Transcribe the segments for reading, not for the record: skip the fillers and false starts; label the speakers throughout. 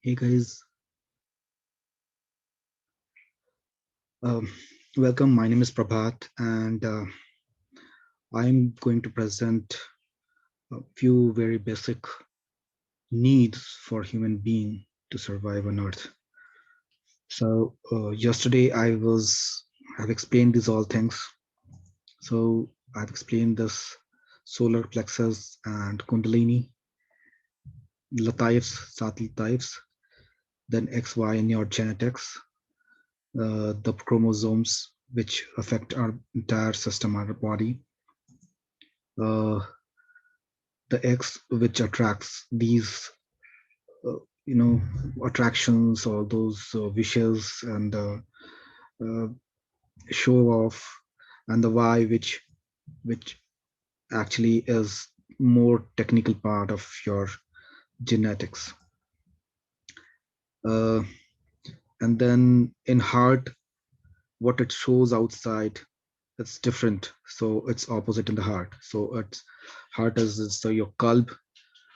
Speaker 1: Hey guys, um, welcome. My name is Prabhat, and I'm going to present a few very basic needs for human being to survive on Earth. So yesterday I've explained these all things. So I've explained this solar plexus and Kundalini, Lataifs, Lataifs, then X, Y, in your genetics, the chromosomes which affect our entire system, our body, uh, the X which attracts these, uh, you know, attractions, all those wishes and uh, show off, and the Y which actually is more technical part of your genetics. Uh, and then in heart, what it shows outside, it's different. So it's opposite in the heart. So it's heart is so your culb.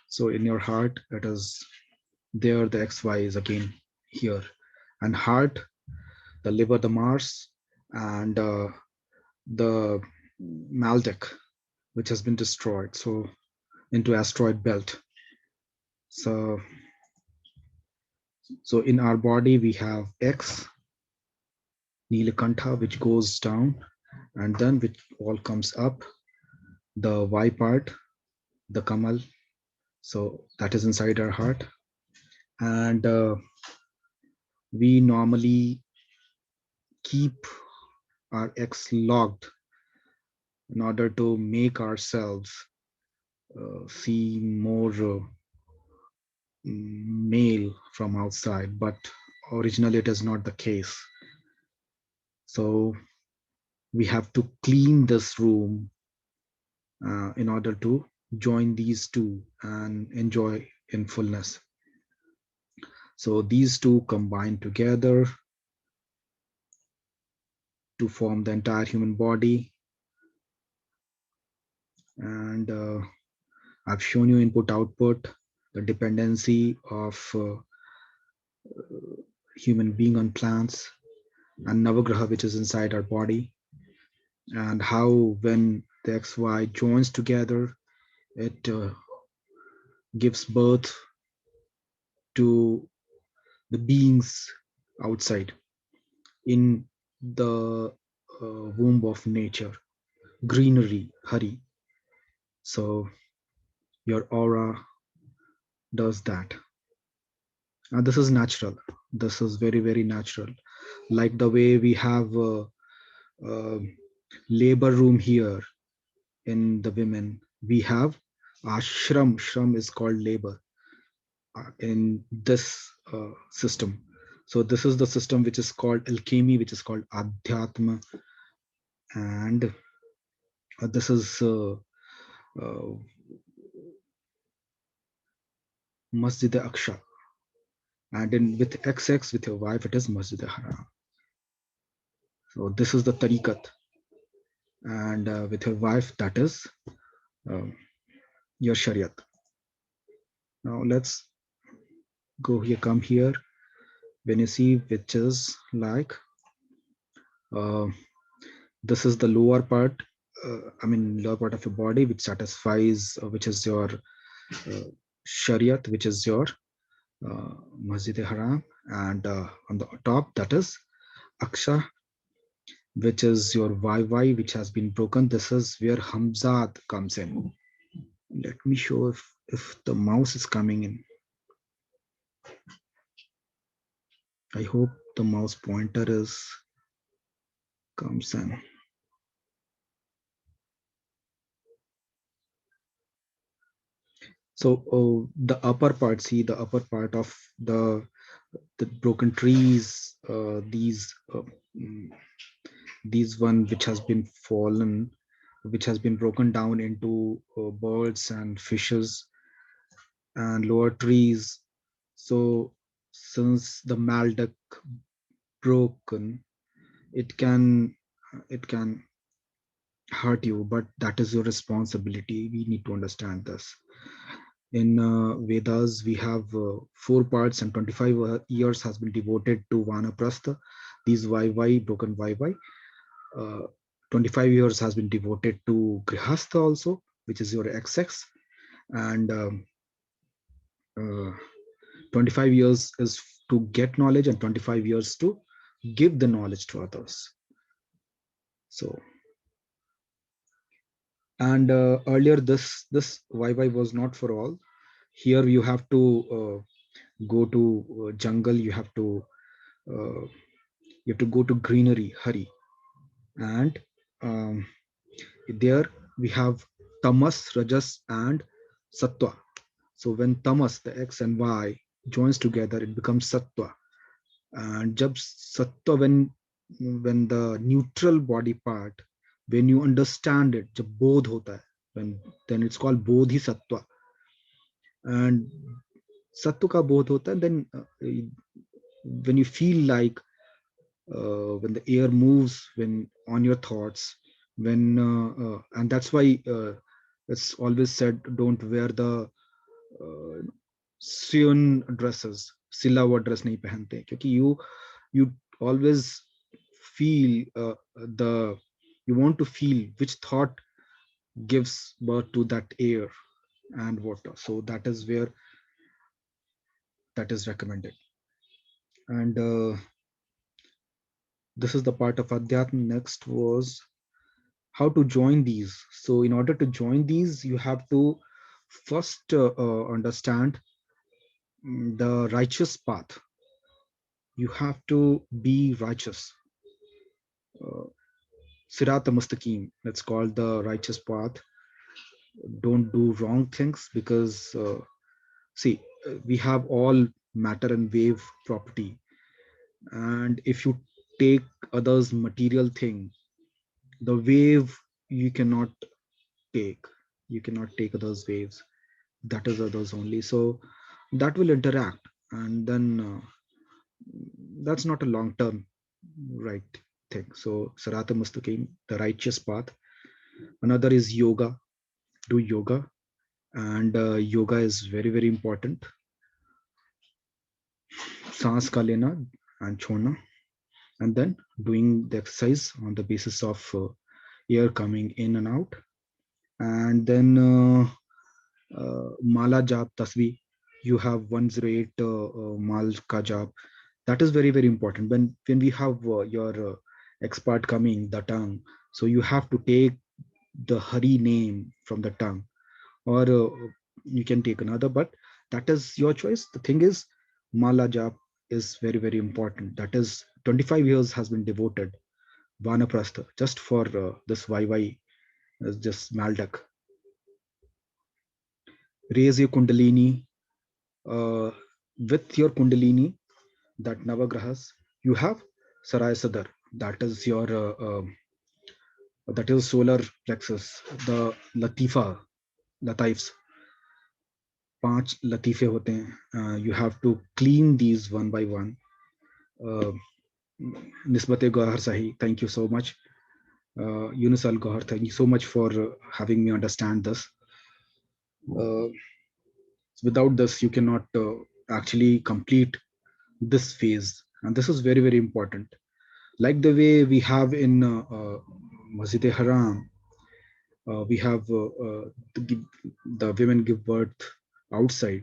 Speaker 1: So in your heart, it is there, the XY is again here. And heart, the liver, the Mars, and the MALDEK, which has been destroyed, so into asteroid belt. So, so in our body, we have X, Nilakantha, which goes down, and then which all comes up, the Y part, the Kamal, so that is inside our heart. And we normally keep our X logged in order to make ourselves see more male from outside, but originally it is not the case. So we have to clean this room in order to join these two and enjoy in fullness. So these two combine together to form the entire human body. And I've shown you input output, the dependency of human being on plants, and Navagraha, which is inside our body, and how when the XY joins together, it gives birth to the beings outside in the womb of nature, greenery, hari. So your aura does that. And this is natural. This is very, very natural. Like the way we have a labor room here in the women, we have ashram. Shram is called labor in this system. So this is the system which is called alchemy, which is called AADHYATM, and this is uh, Masjid Aksha, and in with XX with your wife it is Masjid Haram. So this is the tariqat, and with your wife that is um, your shariat. Now let's go here, come here. When you see which is like uh, this is the lower part, lower part of your body which satisfies, which is your shariat, which is your Masjid Haram, and on the top that is Aksha, which is your YY, which has been broken. This is where Hamzat comes in. Let me show if the mouse is coming in. I hope the mouse pointer is comes in. So the upper part, see the upper part of the broken trees, mm, these one which has been fallen, which has been broken down into birds and fishes and lower trees. So since the Maldek broken, it can hurt you, but that is your responsibility. We need to understand this. In Vedas, we have 4 parts, and 25 years has been devoted to Vanaprastha. These YY, broken YY. Uh, 25 years has been devoted to Grihastha also, which is your XX. And uh, 25 years is to get knowledge, and 25 years to give the knowledge to others. So, and earlier this YY was not for all. Here you have to go to jungle, uh, you have to go to greenery, hurry, and um, there we have tamas, rajas, and sattva. So when tamas, the X and Y, joins together, it becomes sattva. And jab sattva, when the neutral body part, when you understand it, jab bodh hota hai, when then it's called bodhi sattva. And sattva ka bodh hota hai, then when you feel like when the air moves when on your thoughts, when and that's why it's always said, don't wear the sewn dresses, सिला हुआ dress नहीं पहनते, क्योंकि you always feel the you want to feel which thought gives birth to that air and water. So that is where that is recommended. And this is the part of Adhyatm. Next was how to join these. So in order to join these, you have to first understand the righteous path. You have to be righteous. uh, Sirata Mustaqim, that's called the righteous path. Don't do wrong things, because see, we have all matter and wave property, and if you take others material thing, the wave you cannot take, you cannot take others waves, that is others only. So that will interact, and then that's not a long term right thing. So Sarata Mustaqim, the righteous path. Another is yoga. Do yoga, and yoga is very very important. सांस का लेना and छोड़ना, and then doing the exercise on the basis of air coming in and out. And then mala jap, tasbi, you have 108 mal ka jap. That is very very important. When we have your expert coming, the tongue, so you have to take the hari name from the tongue, or you can take another, but that is your choice. The thing is, mala jap is very very important. That is 25 years has been devoted vanaprastha just for this YY, just MALDEK. Raise your kundalini. uh, with your kundalini, that navagrahas, you have sarai sadar, that is your that is solar plexus, the latifa, lataifs, 5 लतीफे होते हैं. You have to clean these one by one. Nisbate Gohar Sahi, thank you so much. Yunus Al Gohar, thank you so much for having me understand this. Uh, Without this, you cannot actually complete this phase, and this is very very important. Like the way we have in Masjid Haram, we have the women give birth outside,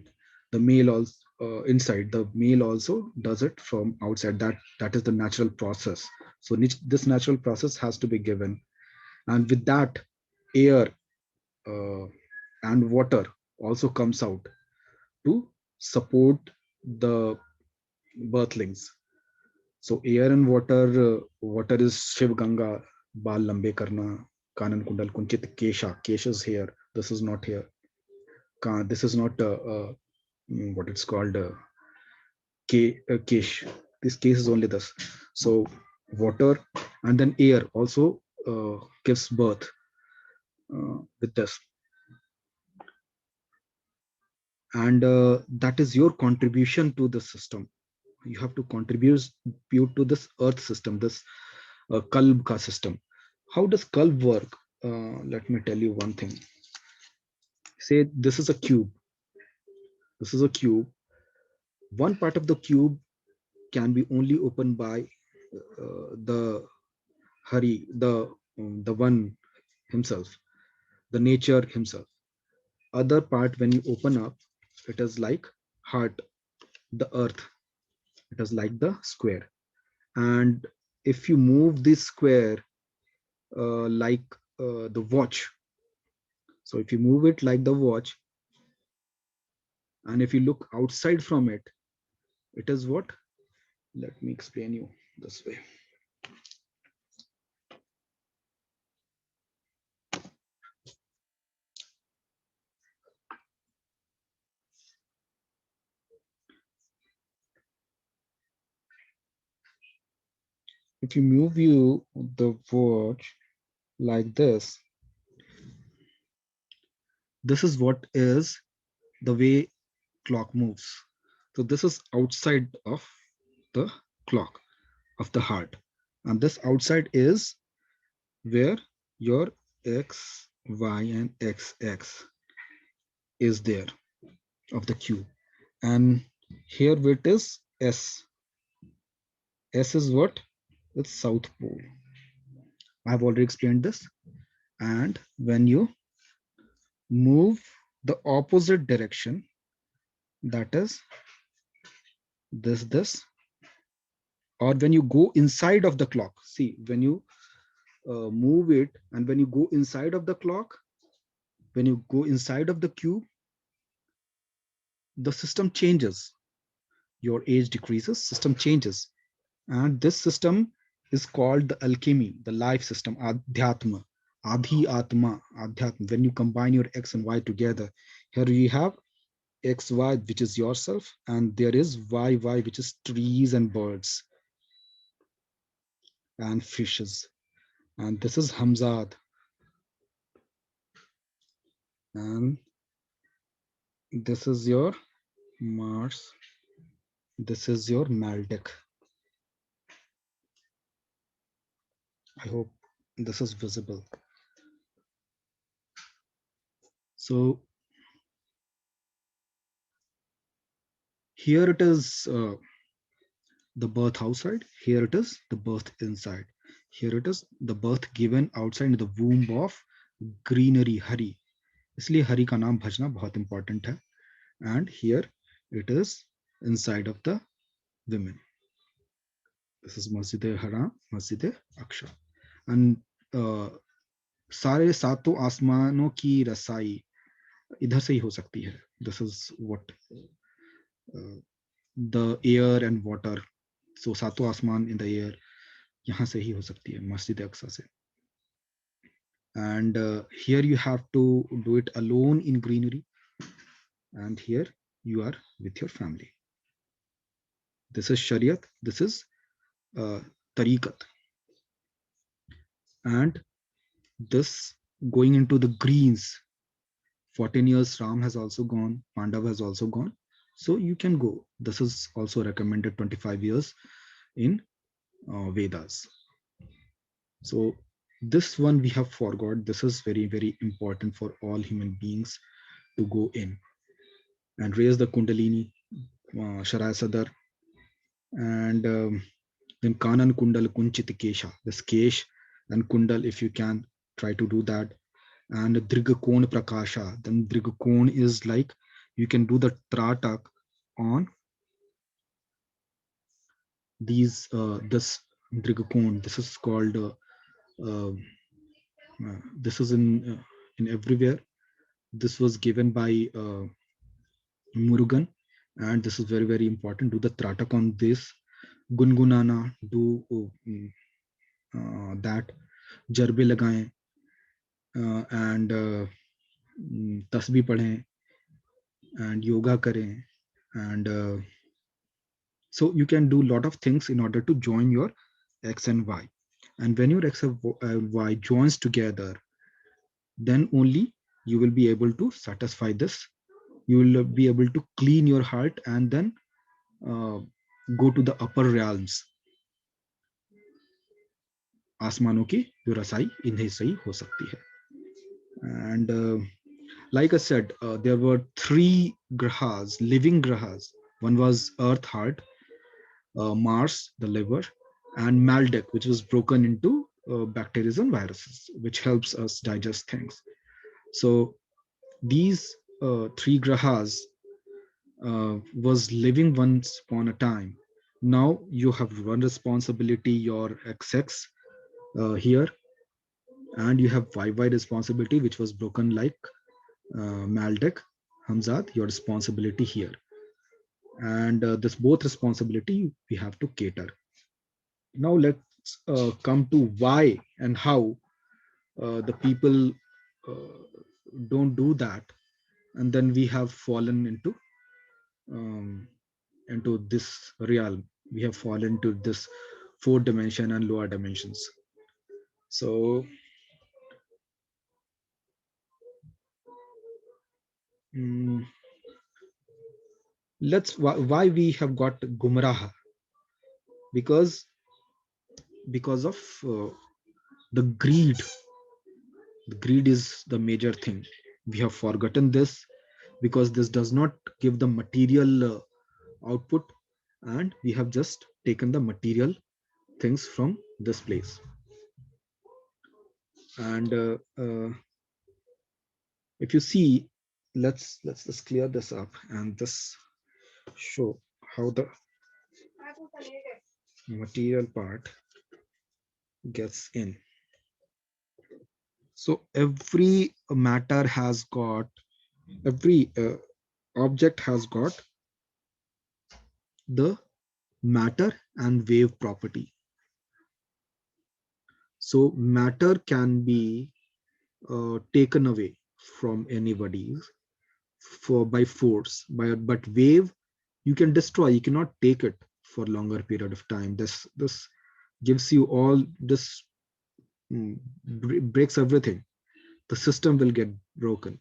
Speaker 1: the male also inside, the male also does it from outside. That is the natural process. So this natural process has to be given, and with that, air uh, and water also comes out to support the birthlings. So air and water, water is Shiv Ganga, Bal Lambe Karna, Kanan Kundal Kunchit Kesha. Kesha is here. This is not here. This is not what it's called. Kesh. This case is only this. So water and then air also gives birth with this, and that is your contribution to the system. You have to contribute to this earth system, this culb ka system. How does culb work? Let me tell you one thing. Say this is a cube, This is a cube. One part of the cube can be only opened by the Hari, the one himself, the nature himself. Other part, when you open up, it is like heart, the earth. It is like the square. And if you move this square like the watch, so if you move it like the watch, and if you look outside from it, it is what? Let me explain you this way. If you move you the watch like this is what is the way clock moves. So this is outside of the clock of the heart, and this outside is where your x, y, and x is there of the cube, and here it is s. S is what? It's south pole. I have already explained this. And when you move the opposite direction, that is this, or when you go inside of the clock, see, when you move it, and when you go inside of the clock, when you go inside of the cube, the system changes. Your age decreases, system changes. And this system is called the alchemy, the life system, AADHYATM, ADHYATM. When you combine your X and Y together, here you have XY, which is yourself, and there is YY, which is trees and birds and fishes. And this is Hamzad. And this is your Mars. This is your MALDEK. I hope this is visible. So here it is the birth outside. Here it is the birth inside. Here it is the birth given outside in the womb of greenery, Hari. इसलिए हरि का नाम भजना बहुत important है. And here it is inside of the women. This is Masjid Haram, Masjid Aqsa. And सारे सातों आसमानों की रसाई इधर से ही हो सकती है. This is what the air and water. So सातों आसमान in the air यहाँ से ही हो सकती है, मस्जिद अक्सा से. And here you have to do it alone in greenery, and here you are with your family. This is Shariat, this is Tariqat. And this going into the greens, 14 years Ram has also gone, Pandav has also gone, so you can go. This is also recommended 25 years in Vedas. So this one we have forgot. This is very, very important for all human beings to go in and raise the Kundalini, Sharai Sadar, and then Kanan Kundal Kunchit Kesha, this Kesh and Kundal, if you can try to do that. And Drigakon Prakasha, then Drigakon is like you can do the Tratak on these, this Drigakon. This is called, this is in everywhere. This was given by Murugan, and this is very, very important. Do the Tratak on this. Gungunana, do that. Jarbe lagaएं, and tasbi पढ़ें, and yoga करें, and so you can do a lot of things in order to join your X and Y. And when your X and Y joins together, then only you will be able to satisfy this. You will be able to clean your heart and then go to the upper realms. आसमानों की जो रसाई इन्हें सही हो सकती है. And Like I said, there were three grahas, living grahas. One was Earth, heart, Mars, the liver, and MALDEK, which was broken into bacteria and viruses, which helps us digest things. So these three grahas was living once upon a time. Now you have one responsibility, your XX here, and you have YY responsibility, which was broken like Maldek, Hamzat, your responsibility here. And this both responsibility we have to cater. Now let's come to why and how the people uh, don't do that, and then we have fallen um, into this realm. We have fallen into this fourth dimension and lower dimensions. So mm, let's why we have got gumrah, because of the greed. The greed is the major thing. We have forgotten this because this does not give the material output, and we have just taken the material things from this place. And if you see, let's just clear this up and just show how the material part gets in. So every matter has got, every object has got the matter and wave property. So matter can be taken away from anybody for by force, but wave you can destroy. You cannot take it for longer period of time. This gives you all this, breaks everything. The system will get broken.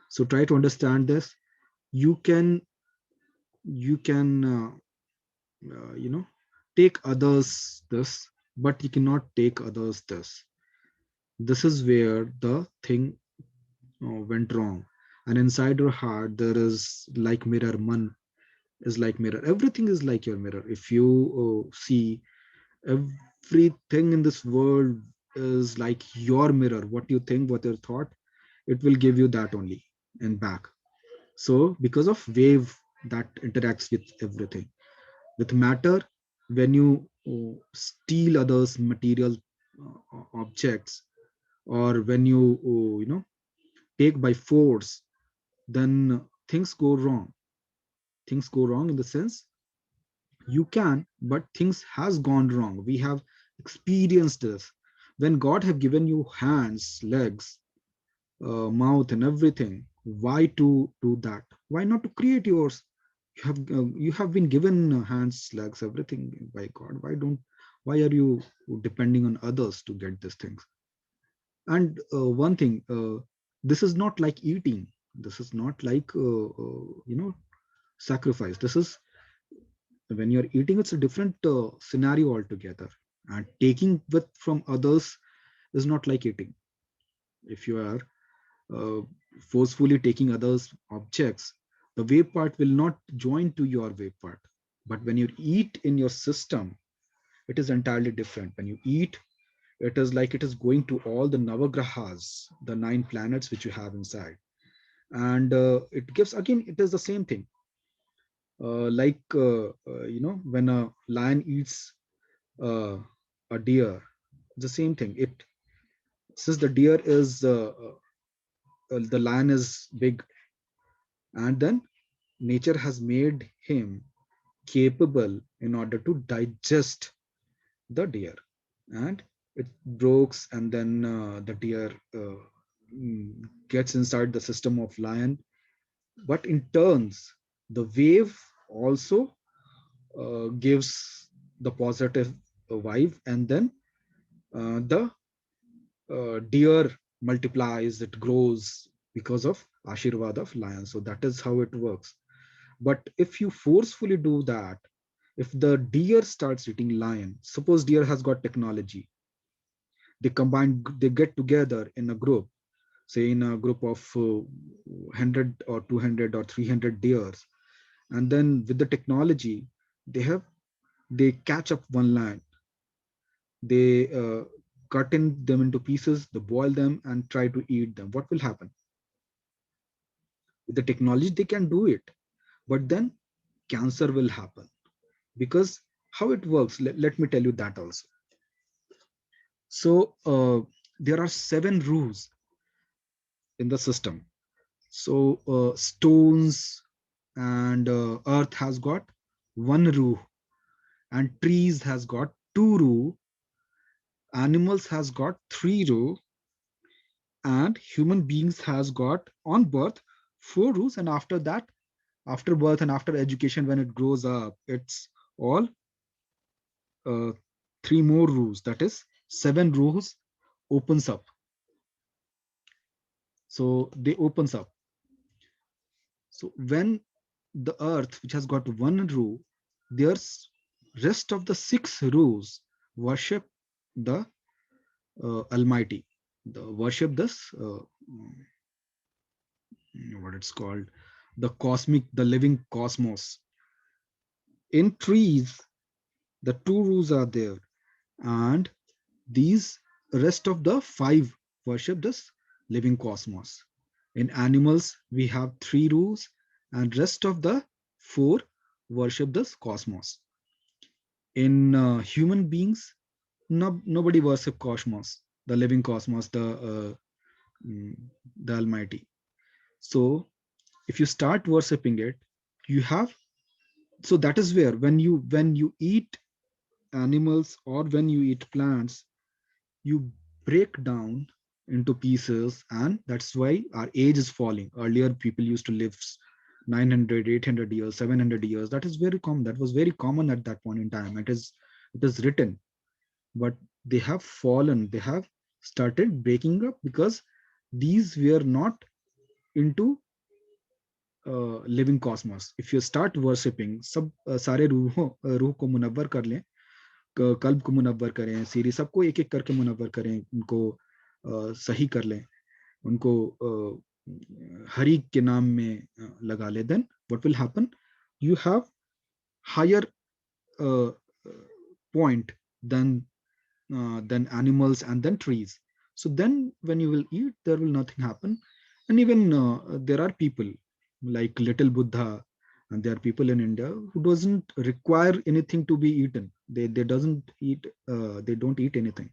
Speaker 1: So try to understand this. You can you know, take others this, but you cannot take others this. This is where the thing went wrong. And inside your heart there is like mirror. Man is like mirror. Everything is like your mirror. If you see, everything in this world is like your mirror. What you think, what you thought, it will give you that only and back. So because of wave that interacts with everything, with matter, when you steal others material objects, or when you take by force, then things go wrong. Things go wrong in the sense, you can, but things has gone wrong. We have experienced this. When God have given you hands, legs, mouth and everything, why to do that? Why not to create yours? You have been given hands, legs, everything by God. Why are you depending on others to get these things? And one thing, this is not like eating. This is not like sacrifice. This is, when you're eating, it's a different scenario altogether. And taking with from others is not like eating. If you are uh, forcefully taking others objects, the wave part will not join to your wave part. But when you eat in your system, it is entirely different. When you eat, it is like it is going to all the navagrahas, the 9 planets which you have inside. And it gives, again, it is the same thing. When a lion eats uh, a deer, the same thing. It, since the deer is the lion is big, and then nature has made him capable in order to digest the deer, and it breaks, and then the deer gets inside the system of lion. But in turns, the wave also gives the positive vibe, and then the deer multiplies, it grows because of ashirvad of lion. So that is how it works. But if you forcefully do that, if the deer starts eating lion, suppose deer has got technology, they combine, they get together in a group, say in a group of 100 or 200 or 300 deers, and then with the technology they catch up one land, they cut them into pieces, they boil them and try to eat them. What will happen? With the technology they can do it, but then cancer will happen. Because how it works, let me tell you that also. So there are 7 rules in the system. So stones and earth has got 1 rule, and trees has got 2 rule, animals has got 3 rule, and human beings has got on birth 4 rules. And after that, after birth and after education, when it grows up, it's all uh, 3 more rules, that is 7 rules opens up. So they opens up. So when the earth, which has got 1 rule, there's rest of the 6 rules worship the almighty, the worship this what it's called, the cosmic, the living cosmos. In trees the 2 rules are there, and these rest of the 5 worship this living cosmos. In animals we have 3 rules, and rest of the 4 worship this cosmos. In human beings, nobody worship cosmos, the living cosmos, mm, the almighty. So if you start worshiping it, you have, so that is where when you eat animals or when you eat plants, you break down into pieces, and that's why our age is falling. Earlier people used to live 900, 800 years, 700 years. That is very common, that was very common at that point in time. It is written. But they have fallen, they have started breaking up, because these were not into living Cosmos. If you start worshipping, सब सारे रूह को मुनव्वर कर लें, कल्ब को मुनव्वर करें, सीरी सबको एक एक करके मुनव्वर करें, उनको सही कर लें, उनको हरि के नाम में लगा ले, then what will happen? You have higher point than animals and then trees. So then when you will eat, there will nothing happen. And even there are people like little Buddha, and there are people in India who doesn't require anything to be eaten. They doesn't eat, they don't eat anything,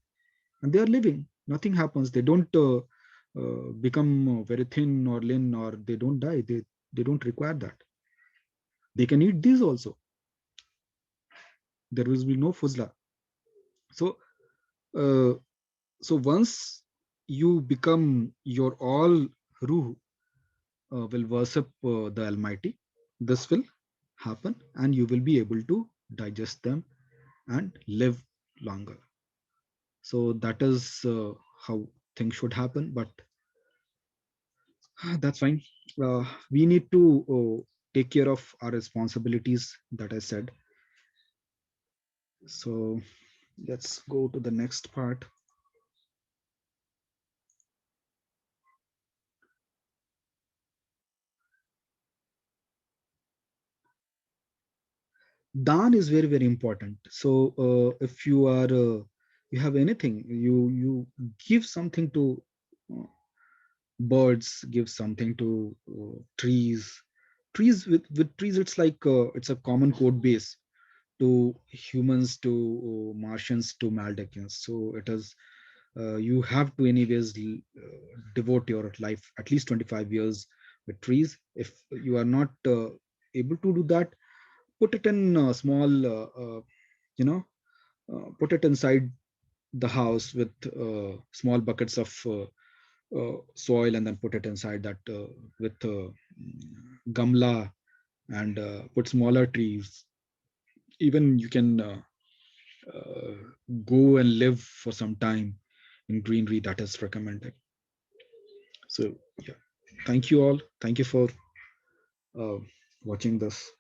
Speaker 1: and they are living. Nothing happens. They don't become very thin or lean, or they don't die. They don't require that. They can eat these also. There will be no fuzla. So uh, so once you become your all ruh will worship the almighty, this will happen, and you will be able to digest them and live longer. So that is how things should happen. But that's fine. We need to take care of our responsibilities, that I said. So let's go to the next part. Dan is very, very important. So if you are you have anything, you give something to uh, birds, give something to trees. With trees, it's like it's a common code base to humans, to Martians, to Maldecans. So it is you have to anyways devote your life at least 25 years with trees. If you are not able to do that, put it in small you know put it inside the house with small buckets of soil, and then put it inside that with gamla, and put smaller trees. Even you can uh, go and live for some time in greenery. That is recommended. So yeah, thank you all, thank you for uh, watching this.